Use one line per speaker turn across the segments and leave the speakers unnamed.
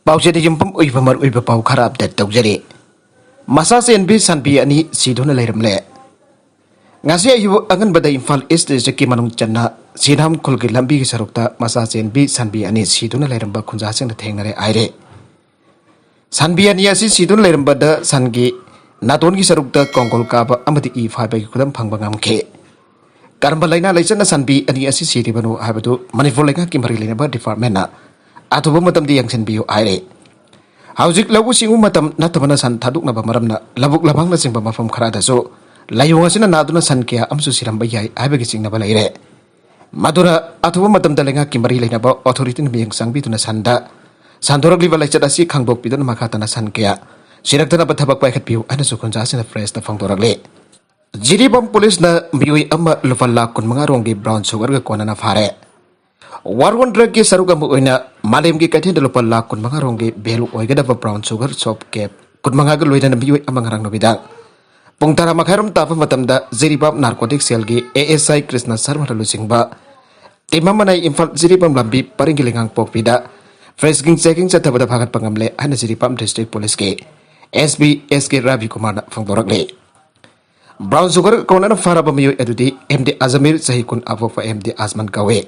Pausedi jumpam uipamar uipapau kharap dat taujari. Masa senbi sanbi ani siduna leiramle. Ngasi ayu angan bada Imphal East District manung channa sinam khulgi lambi ki sarukta masa senbi sanbi ani siduna leiramba khunja sing thengnare aire. Sanbi ani asi siduna leiramba da sangi naton ki sarukta kongkol kaba amati I phaiba ki khudam phangba ngamkhe. Karamba laina laisana sanbi ani asi siribanu habadu Manipur laika ki mari laina department na atuba matam di yang senbiyo aire. Haujik lagu singu matam natabana san thaduk na bamaramna labuk labang na singba mafam kharada so layunga sina naduna san kya amsu siramba yai aiba gising na balaire. Madura atuba matam dalenga kimari laina ba authority na biyang sangbi tuna sanda sandorag liba laichat asi khangbok pidana makata na san kya sirakta na bathabak paikat piu ana sukun jasi na fresh na fangdorag le. Jiribam police na biyoi ama lupa lakun mga rongi brown sugar ga kona na fare. Warwan drug ki saruga mo oina malem ki kaithin lupa lakun mga rongi belu oiga da brown sugar shop cap kun mga galoida na biyoi ama ngarang no bidang. Pungtara makharam tapa matamda Jiribam narcotic cell gi ASI Krishna Sarma lusingba timamanay Imphal Jiribam lambi paringgilingang pokpida fresh ging checking sa tabada phagat pangamle ana Jiribam district police ke SB SK Ravi Kumar na fangdorak le. Brown sugar kona na faraba miyo edudi MD Azamir sahikun avofa MD Azman kawe.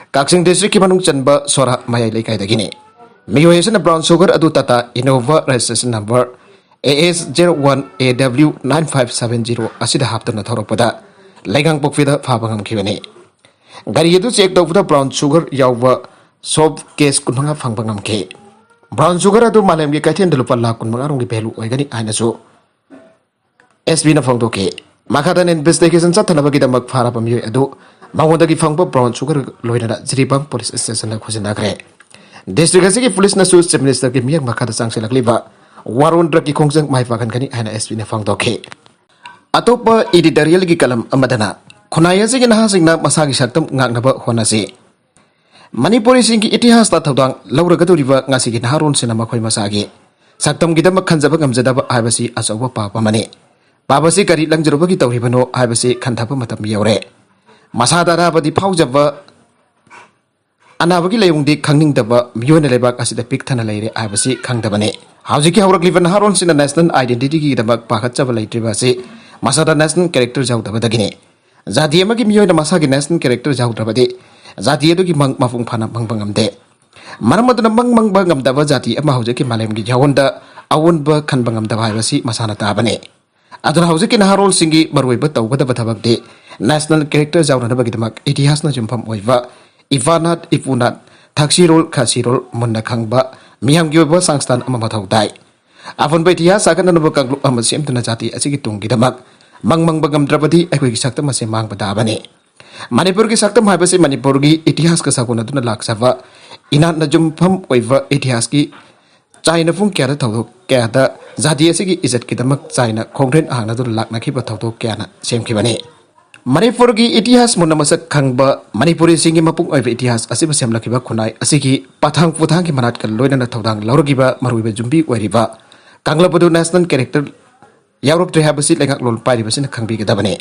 Kaksing district ki manung chanba sora mayay laikay dagini. Miyo na brown sugar adu tata Innova registration number AS01AW9570 asida hapta na thorok pada laikang pokfida fabangam kiwani. Gari yedu check daw pada brown sugar yawwa sob case kunhanga fangbangam ke. Brown sugar adu malem ki kaithin dalupa lakun mga rong belu oigani aina so. SB na fangdo ke makatan investigation sa tanaba kita magfara pamiyo adu mawanda ki fangba brown sugar loina na Jiribam police station na khusin nagre district asi ki police na su chief minister ki miyak makata sang silakliba warun drug ki khongjang mai pakan kani aina SB na fangdo ke atopa editorial ki kalam amadana khunaya si na hasing na masagi saktam ngangnaba honasi Manipuri sing ki itihas ta thodang lauraga duriba ngasi ki harun sinama khoi masagi saktam gidam khanjaba ngamjadaba aibasi asawa papa mane Babasi kari langjaruba ki tawribano aibasi khantapa matam yaure masada rabadi phaujaba anabagi layungdi khangning-daba miyona lebak asida pikthana leire aibasi khangdabane haujiki haurakliban haron sina national identity ki dabak pakhatjaba leitribasi masada national character jaudaba dagine jati amagi miyona masagi national character jaudabade jati edu ki mafung phana bangbangamde maramaduna mangmangba ngamdaba jati ama haujiki malemgi jawonda awonba khanbangamdaba aibasi masana tabane aduna haujiki naharol singi marwaiba tawgada bathabakde national character jauna bagi damak itihas na jumpam oiva ivanat ipunat thaksirol khasirol munna khangba miyam gyoba sangstan ama mathau dai afon ba itihas akan nanu kanglu ama sem tuna jati asigi tungi damak mangmang bagam drapati ekoi sakta mase mang badabane Manipur ki sakta haibase Manipur gi itihas ka sakuna tuna laksava inat na jumpam oiva itihas ki China fung kya thawdo kya da jati asigi izat ki damak China khongren ahna du lakna ki ba thawdo kya na sem ki bane Manipur gi itihas munna masak khangba Manipuri singi mapung oiba itihas asiba semlakiba khunai asigi pathang puthang ki manat kal loina na thodang lauragiba maruiba jumbi oiriba kanglapadu national character Europe to have a seat like a lol pari basin khangbi ki dabane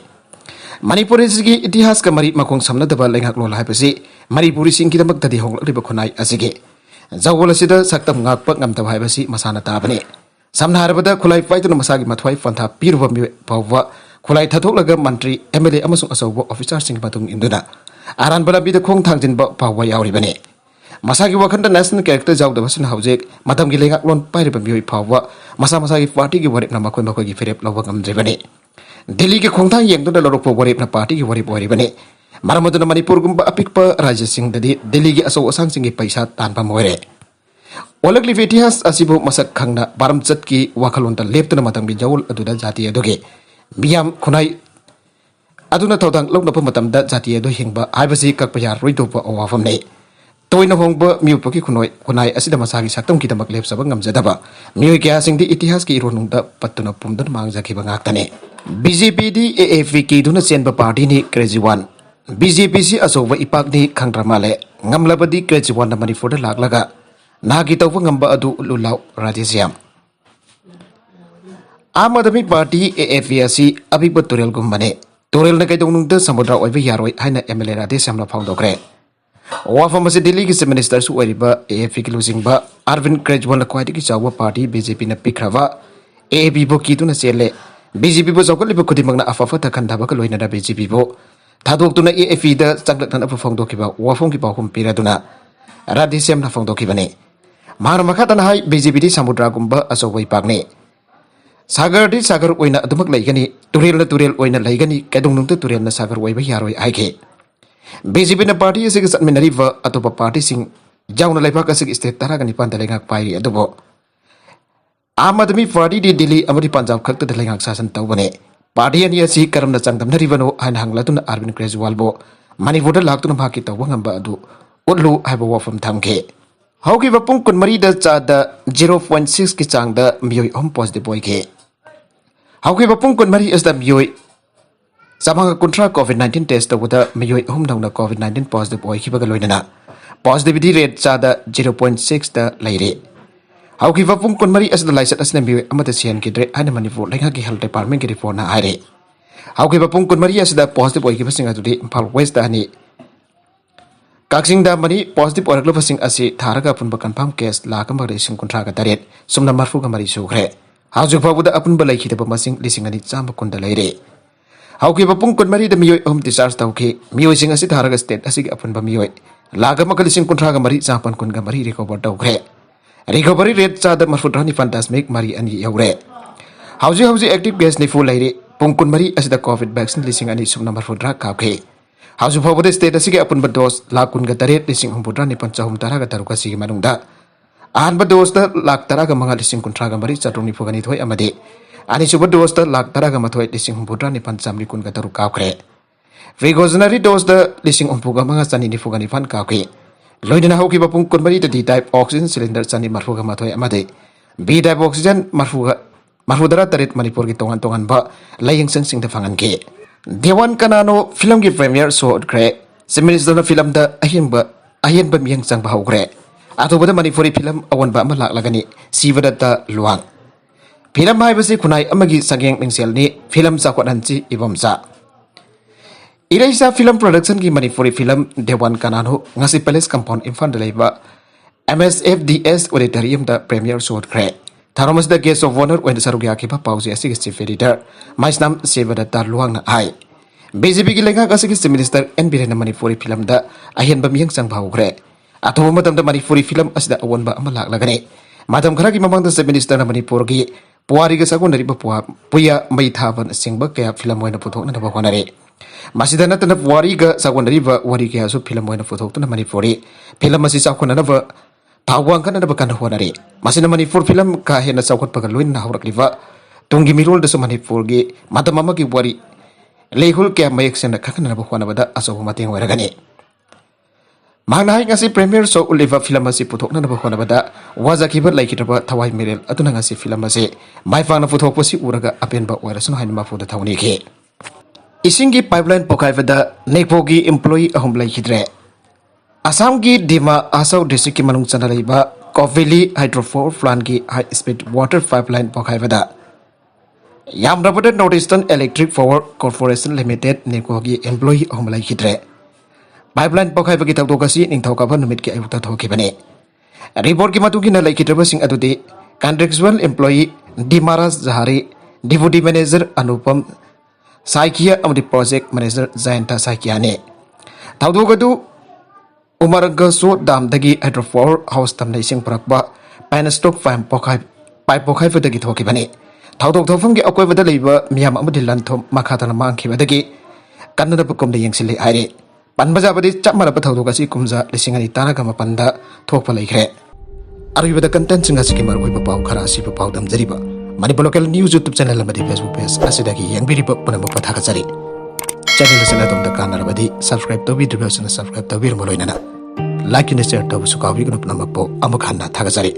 Manipuri singi itihas ka mari makong samna daba like lol haibasi Manipuri singi damak tadi hong riba khunai asigi Zawala sida saktam ngakpak ngam tabhai basi masana tabane samna harabada khulai paituna masagi mathwai fantha piruba mi pawwa khulai thatok laga mantri MLA amasung asawa officer sing patung induna aran bala bi de khong thangjin ba pawwa yauri bane masagi wakhanda national character jawda basin haujek madam gi lenga lon pairiba mi pawwa masa masagi party gi warip na makoi makoi gi ferep lawa ngam bane Delhi gi khong thang yengdu da lorok warip na party gi warip wari bane Maramaduna Manipur gumba apikpa raja sing dadi Delhi gi asaw asang singi paisa tanpa moire Olagli itihas asibu masak khangna baram chat ki wakhalonta leptuna matam bi jawul aduda jati adoge Biyam khunai aduna tawdang lokna pa matam da jati ado hingba aibasi kakpaya roidopa awafam nei toina hongba miupaki khunai asida masagi saktam ki damak lepsaba ngamjadaba mioi kya singdi itihas ki ironungda patuna pumdan mangjakhiba ngaktane BJP di AFP ki duna chenba party ni crazy one BJP si asoba ipak ni khangramale ngamlabadi crazy one na Manipur da laklaga nagi tawba ngamba adu lulaw radisiam Aam Aadmi Party AFP abigba turel gumbane turel na kay donung da samudra oiba yaroi haina MLA radisiam na found okre Wafam asi Delhi ki Chief Minister su oiriba AFP ki losingba Arvind Kejriwal na khwaidagi chawba party BJP na pikrava AAP bo kituna chele BJP bo chawkaliba khudimangna afafa thakhandaba ka loina da BJP bo thadok tuna AAP da changlakna phongdokiba wafam ki pahum piraduna radisem na phongdokibane mar makhatana hai BJP di samudra gumba asawai pakne sagar di sagar oina adumak laigani turel na turel oina laigani kedung nungta turel na sagar oiba yaroi aike BJP na party asig satminari va atopa party sing jauna laipak asig state taragani pandalengak pairi adubo Aam Aadmi Party di Delhi amadi Punjab khakta dalengak sasan tawbane party ani asi karamna changdamna ribano haina hanglatuna Arvind Kejriwal bo Manipur da laktuna bhaki tawba ngamba adu utlu haiba wafam thamke hauki bapung kun mari da cha da 0.6 ki chang da miyoi hom positive boyke hauki bapung kun mari as da miyoi Samanga kontra COVID-19 test tawda miyoi hom dawna COVID-19 positive oikibaga loinana positivity rate cha da 0.6 da laire hauki bapung kun mari as da laisat asna miyoi amata sian kidre ana Manipur lenga ki health department ki report na aire hauki bapung kun mari as da positive oikiba singa tudi Imphal West da ni Kaksing da mani positive oraklo fasing asi tharaga punba confirm case la kamari sing kontra ka taret sumna marfu ka mari sukre haju phabuda apun balai khitaba masing lisingani chamba kunda laire hauki bapung kun mari da miyoi hom discharge tauke miyoi sing asi tharaga state asi ki apun ba miyoi laga makal sing kontra ka mari chapan kun ga mari recover tauke recovery rate cha da marfudrani fantastic mari ani yaure hauji active case ni full laire pung kun mari asi da covid vaccine lising ani sumna marfudra ka ke hauju phabuda state asige apun ba dose lakun ga taret lising humpudra ni panchahum tara ga taruka sigi manungda an ba dose da lak tara ga manga lising kuntra ga mari chatruni phugani thoi amade ani suba dose da lak tara ga mathoi lising humpudra ni panchamri kun ga taru ka khre Precautionary dose da lising umpuga manga chani ni phugani fan ka ke loidina hauki ba pung kun mari da D type oxygen cylinder chani marfuga mathoi amade B type oxygen marfudara taret Manipur ki tongan ba laying sing da fangan ke Dewan Kanano film ki premiere show kre Chief na film da ahin ba miyang chang ba hawkre atobada Manipuri film awan ba malak lagani sivada ta luang film hai basi kunai amagi sageng mengsel ni film sa kwananchi ibamsa Iraisa film production ki Manipuri film Dewan Kanano ngasi palace compound Imphal da leiba MSFDS auditorium da premiere show kre Tharamas the guest of honor when the Sarugya Kipa Pausi as chief editor, Maisnam Sevada Tarluang na Ai. BJP ki lenga kasi Chief Minister and Birena Manipuri film da ayan ba miyang sang bahugre. Ato matam da Manipuri film as da awan ba amalak lagane. Matam khara ki mamang da Chief Minister na Manipur ki puari ka sagun dari ba puya may thaban sing ba kaya film mo na puthok na ba konare. Masida na tanap puari ka sagun dari ba wari kaya so film mo na puthok na Manipuri. Film masih sakun na ba Tawang kan ada bekan honare. Masih na Manipur film ka hena saukot pagaluin na haurak liva. Tunggi mirul da sa Manipur gi mata mama ki wari. Lehul kaya mayak senda kakan na buhwana bada aso humating waragani. Mangnahay nga si premier so uliva film masih putok na buhwana bada. Waza kibat lai kita ba tawai mirel ato na nga si film masih. May fang na putok po si uraga apen ba warasun hain mafuda tawni ke. Isingi pipeline pokay bada nekpogi employee ahum lai kidre. Assam की Dima Hasao district की मनुंग चंदलाइबा कोविली hydrophore plant की high speed water pipeline पखाइबदा यामराबदा North Eastern Electric Power Corporation Limited नेकोगी employee हमलाई खिद्रे पाइपलाइन पखाइबगी तौदोगसी निंथौकाबा नुमित की आयुक्ता थोखिबने रिपोर्ट की मतुगी न लाइखिद्रबसिंग अदुदि कॉन्ट्रैक्चुअल एम्प्लॉई डिमारास जहारी डिप्यूटी मैनेजर अनुपम साइकिया अमदि प्रोजेक्ट मैनेजर जयंता साइकिया ने तौदोगदु Umaragaso dam dagi hydropower house tam na ising prakba penstock pipe pokai fadagi thoki bani thaudok thofam gi akoi bada leiba miyam amadi lanthom makhata na mangki badagi kanna bukum de yengsile aire panbaja badi chamara pa thaudok asi kumja lisingani tana gama panda thokpa laikre aribada content singa sikimar hoi pa pau khara asi pa pau dam jariba Manipur local news YouTube channel amadi Facebook page asidagi yangbiri pa punam pa thaka jari channel sana dong da kanar badi subscribe to video sana subscribe to bir moloi nana like and share to sukawi group namak po amakhanna thaga jari